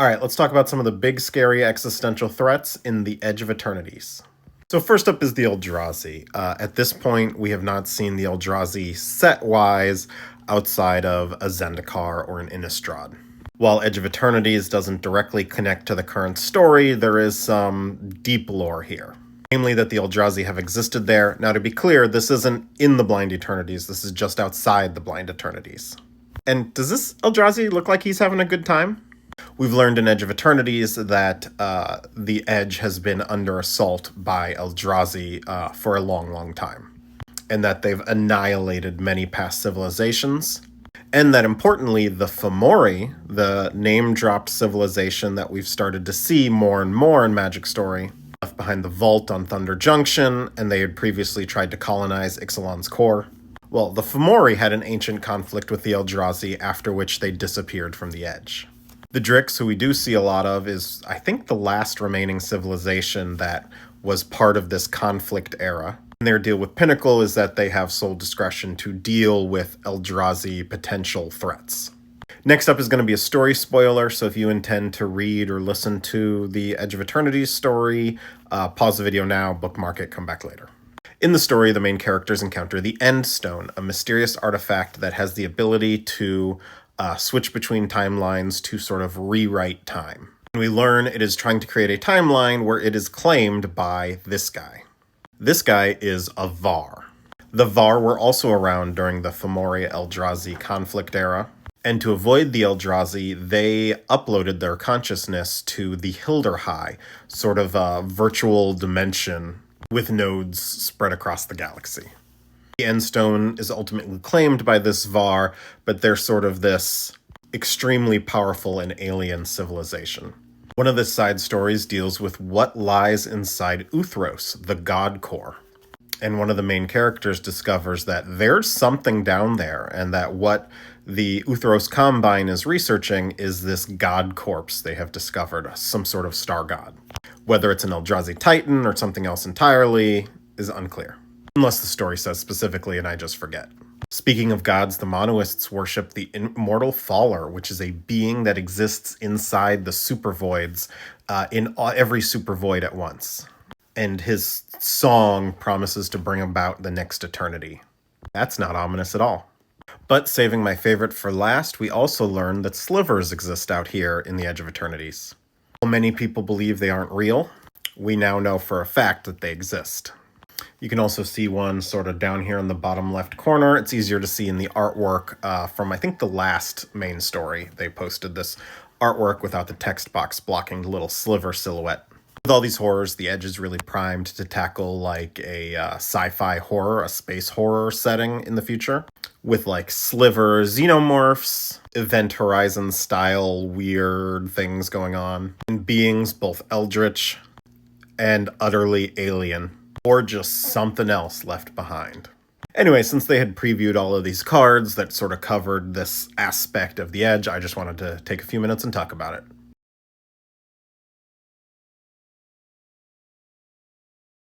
All right, let's talk about some of the big, scary existential threats in the Edge of Eternities. So first up is the Eldrazi. At this point, we have not seen the Eldrazi set-wise outside of a Zendikar or an Innistrad. While Edge of Eternities doesn't directly connect to the current story, there is some deep lore here. Namely that the Eldrazi have existed there. Now to be clear, this isn't in the Blind Eternities, this is just outside the Blind Eternities. And does this Eldrazi look like he's having a good time? We've learned in Edge of Eternities that the Edge has been under assault by Eldrazi for a long, long time, and that they've annihilated many past civilizations, and that importantly, the Fomori, the name-dropped civilization that we've started to see more and more in Magic Story, left behind the vault on Thunder Junction, and they had previously tried to colonize Ixalan's core. Well, the Fomori had an ancient conflict with the Eldrazi, after which they disappeared from the Edge. The Drix, who we do see a lot of, is, I think, the last remaining civilization that was part of this conflict era. And their deal with Pinnacle is that they have sole discretion to deal with Eldrazi potential threats. Next up is going to be a story spoiler, so if you intend to read or listen to the Edge of Eternities story, pause the video now, bookmark it, come back later. In the story, the main characters encounter the End Stone, a mysterious artifact that has the ability to switch between timelines to sort of rewrite time. And we learn it is trying to create a timeline where it is claimed by this guy. This guy is a Var. The Var were also around during the Fomori Eldrazi conflict era, and to avoid the Eldrazi, they uploaded their consciousness to the Hilderhigh, sort of a virtual dimension with nodes spread across the galaxy. The Endstone is ultimately claimed by this Var, but they're sort of this extremely powerful and alien civilization. One of the side stories deals with what lies inside Uthros, the God Core. And one of the main characters discovers that there's something down there, and that what the Uthros Combine is researching is this God Corpse they have discovered, some sort of star god. Whether it's an Eldrazi Titan or something else entirely is unclear. Unless the story says specifically and I just forget. Speaking of gods, the Monoists worship the Immortal Faller, which is a being that exists inside the super voids, in every super void at once. And his song promises to bring about the next eternity. That's not ominous at all. But saving my favorite for last, we also learn that slivers exist out here in the Edge of Eternities. While many people believe they aren't real, we now know for a fact that they exist. You can also see one sort of down here in the bottom left corner. It's easier to see in the artwork from, I think, the last main story. They posted this artwork without the text box blocking the little sliver silhouette. With all these horrors, the Edge is really primed to tackle like a sci-fi horror, a space horror setting in the future. With like slivers, xenomorphs, Event Horizon style weird things going on. And beings both eldritch and utterly alien. Or just something else left behind. Anyway, since they had previewed all of these cards that sort of covered this aspect of the Edge, I just wanted to take a few minutes and talk about it.